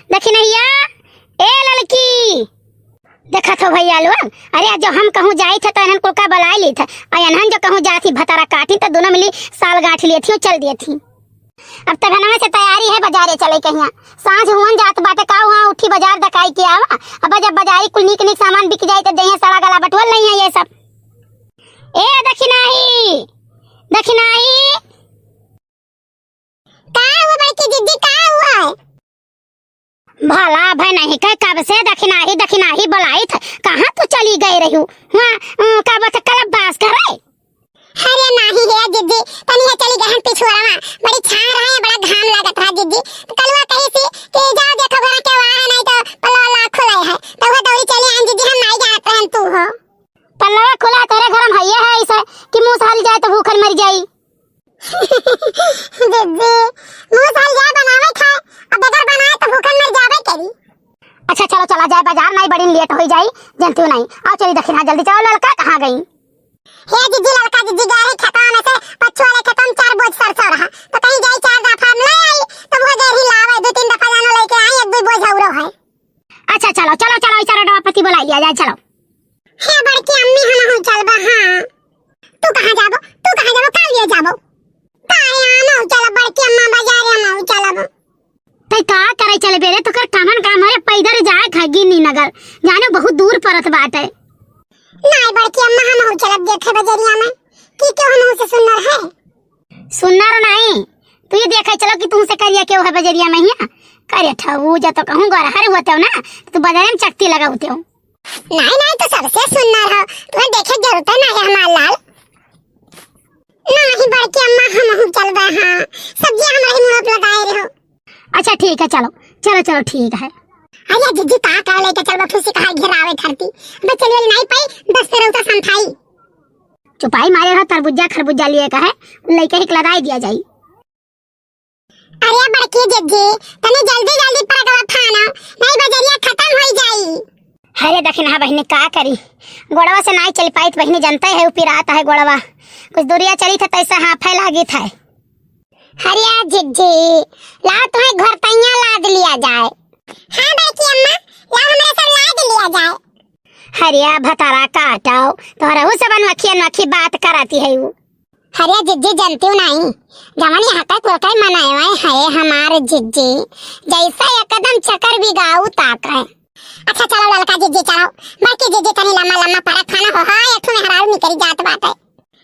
देखी नैया ए लड़की देखा था भैया लोग। अरे जो हम कहूँ जाई थे तो इन्हन को का बुलाई ली था और इन्हन जो कहूँ जाती भतारा काटी तो दोनों मिली साल गांठ लिए थी चल दिए थी। अब तक हमें से तैयारी है बाजारे चले कहीं सांझ हुन जात बाटे का वहाँ उठी बाजार दकाई के आवा। अब जब बाजारी कुल निक निक सामान बिक जाए तो दहिया सड़ा गला बटवल नहीं है ये सब। ए दखिनाही का हुआ बड़की दीदी का हुआ भला भाई नहीं कह कब से दखिनाही बुलाई था कहाँ तू चली गई रही हूँ वहाँ कब से कल बास करे। अरे नहीं है दीदी तनी है चली गहन पिछुआवा बड़ी छान रहा है बड़ा घाम लागत है दीदी कलवा कही सी कि जाओ देखो घर के वहां नहीं तो पल्ला खुला है तो वो दौड़ी चली आन दीदी हम नहीं जानत रहन तू हो पल्ला खुला तेरे घर में भैया है ऐसा कि मुंह साल जाए तो भूखल मर जाई। दीदी मुंह साल जाए बनावे खाए अब बगैर बनाए तो भूखल मर जावे करी। अच्छा चलो चला जाए बाजार नहीं बड़ी लेट हो जाई जानती नहीं आओ चली दखिना जल्दी चलो। लड़का कहाँ गई हे दीदी लड़का दीदी गए है खेतों में से पछुआ वाले खेतों में 4 बोझ सरसों रहा तो कहीं जाई 4 दफा हम ले आई तो वो गए ही लावे 2-3 दफा जानो लेके आई 1-2 बोझ औरो है। अच्छा चलो चलो चलो इस तरह पति बुला लिया जाए चलो। हे बड़की अम्मी हम हो चलबा हां तू कहां जाबो का लिए जाबो ताया हम चल बड़की अम्मा बाजार हम चलब तै का करे चले बेरे तो कर कामन काम है पैदल जाए खगी नी नगर जाने बहुत दूर परत बात है। नहीं बड़की अम्मा हम हो चलब देखे बजरिया में की क्यों हम से सुनना नहीं तू ये देखे चलो कि तुमसे करिया क्यों है बजरिया में हिया करे ठहू जा तो कहूं गरहर होते हो ना तू बाजार में चकती लगाउते हो। नहीं तो सबसे सुनना रहो तुम्हें देखे जरूरत है ना हमार लाल नहीं बड़की अम्मा हम हो चलबा हां सब्जी हमारी मुंह पे लगाए रहो। अच्छा ठीक है चलो ठीक है। अरे दीदी का कर लेके चलबा खुशी कहा घेरावे धरती मैं चलिए नहीं पाई 10 तेरह तो संथाई चुपाई मारे रहो तरबुज्जा खरबुज्जा लिए का है लइके ही लदाई दिया जाई। अरे बड़की दीदी तने जल्दी परगवा खाना नहीं बजरिया खत्म हो जाई। अरे दखिना बहनी का करी गोड़वा से नहीं चल पाई बहनी जानता है ऊपर आता है गोड़वा कुछ दूरिया चली था तैसा हाफे लागी था। हरिया जिज्जी ला तुम्हें घर तैया लाद लिया जाए। हां बड़की अम्मा ला हमरा सब लाद लिया जाए। हरिया भतारा काटाओ तोरा वो सब अनोखी बात कराती है वो। हरिया जिज्जी जानती हूं नहीं जवानी हका कोई मनाए है हमारे जिज्जी जैसा एकदम चक्कर भी गाऊ ताक है। अच्छा चलो लड़का जिज्जी चलो बड़की जिज्जी तनी लम्मा पारा खाना हो हां एक में हरारू निकली जात बात है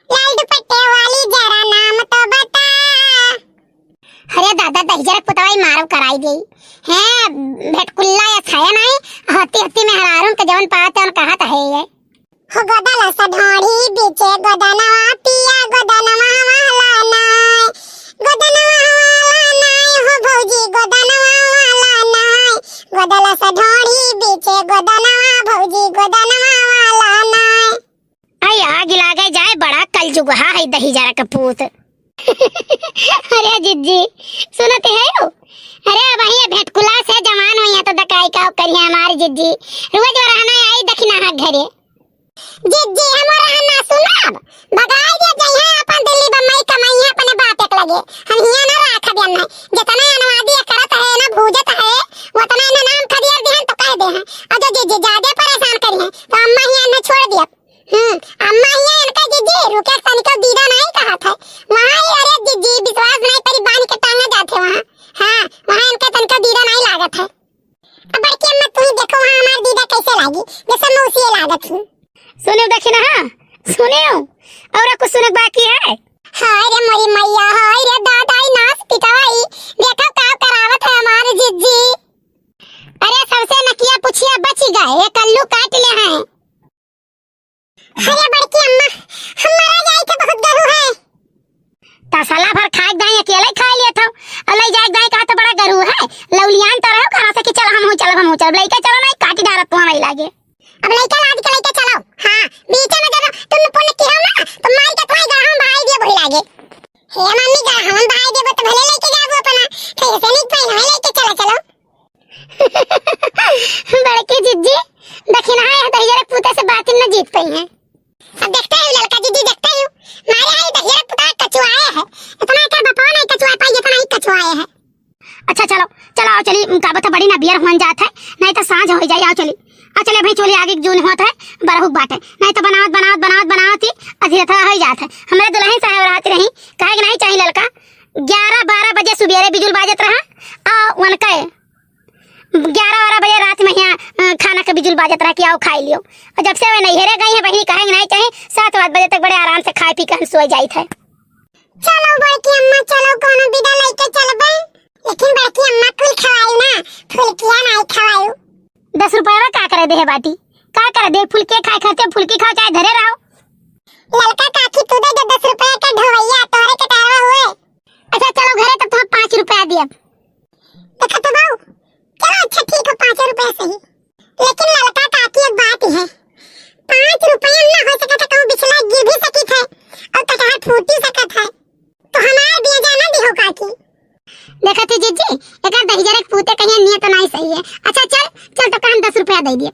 लाल दुपट्टे वाली जरा नाम तो बता। अरे दादा दहिजरक पुतवाई मारव कराई गई है भेटकुल्ला या खाया नहीं हत्ती में हरारूं के जवन पाते और कहा है ये हो गोदला सा ढोड़ी बीचे गोदनवा पिया गोदनवा वाला नाय हो भौजी गोदनवा वाला नाय गोदला सा ढोड़ी बीचे गोदनवा भौजी गोदनवा वाला नाय। आई आग लागे जाए बड़ा कलजुगहा है दहिजरा का पूत। अरे जिज्जी सुनते है अरे वही भेटकुला से जवान हुई है तो दकाई का करिए हमारी जिज्जी रोज रहना आई दखिना हाथ घरे जिज्जी हमारा रहना सुनब बगाई दे जाई है अपन दिल्ली बम्बई कमाई है अपने बात एक लगे हम हिया ना राख देना जितना अनुवादी करत है ना भूजत है उतना ना नाम खदिया देहन तो कह दे हैं और जो जिज्जी ज्यादा परेशान करी है तो अम्मा हिया ने छोड़ दिया अम्मा हिया इनका जिज्जी रुके तनिक दीदा नहीं कहा था वहां अरे जिज्जी विश्वास नहीं तेरी बांध के टांगा जाते वहां हां वहां इनका तनिक दीदा नहीं लागत है। अब बड़की अम्मा तू देखो वहां हमार दीदा कैसे लागी जैसे मौसी लागत है। सुने दखिना हां सुने और कुछ सुने बाकी है। हाय रे मोरी मैया हाय रे दादाई नाच पिटाई देखो का करावत है हमारे जिज्जी। अरे सबसे नकिया पुछिया बच गए ये कल्लू काट ले हैं। अरे बड़की अम्मा हमारा जाई के बहुत गहू है तसला भर खाए दाई अकेले खा लिए था अलई जाए दाई का तो बड़ा गरू है लौलियान तो रहो कहां से कि चल हम चल लइका चलो नहीं काटी डालत तो नहीं लागे अब लइका लाद के लइका चलो हां बीच में जब तुम पुण्य की हो ना तो मार के तुम्हारे गहम भाई दिए वही लागे हे मम्मी गहम भाई दे तो भले लेके जाबो अपना कैसे नहीं पाई नहीं लेके चलो बड़की जिज्जी दखिना है दहिजरा पुता से बात न जीत पाई है। अब देखते हैं लड़का जिज्जी देखते हैं मारे आई दहिजरा पुता कचुआया है इतना का बपाव नहीं कचुआ पाई जितना ही कचुआया है। अच्छा चलो चलो आओ चली काबा तो बड़ी ना बियर हुन जात है, नहीं तो सांझ हो जाए। आओ चले भाई चोली आगे जून होत है बरहुक बाटे, नहीं तो बनावत ही अधीरता हो जात है। हमरे दुल्हन साहब रात रही काहे कि नहीं चाहिए लड़का 11-12 बजे सुबेरे बिजुल बाजत रहा आ उनके 11-12 बजे रात में यहाँ खाना का बिजुल बाजत रहा कि आओ खाई लियो। और जब से वे नैहरे गई है बहनी कहे नहीं चाहिए 7-8 बजे तक बड़े आराम से खाए पी कर सो जाइत है। चलो बड़की अम्मा चलो कोनो बिदा लेके चलबे, लेकिन बड़की अम्मा कुल खवाई ना, फुलकिया नहीं खवाई। 10 रुपया का करे दे बाटी, का करे दे फुलके खाए खर्चे फुलकी खाओ चाहे धरे रहो। लड़का काकी तू दे 10 रुपया का ढोवैया तोरे के टावा हुए। अच्छा चलो घरे तब तो 5 रुपया दिए। देखा तो बाऊ, चलो अच्छा ठीक है 5 रुपया सही, लेकिन लड़का काकी एक बात है 5 रुपया ना हो सका तो कहूं बिछला गिर भी सकी थे और कटहर फूट ही सकत है, तो हमार दिया जाना दिहो काकी। देखा थी जीजी एक दही जरे पूते कहीं नियत नहीं सही है। अच्छा चल तो काम 10 रुपया दे दिए।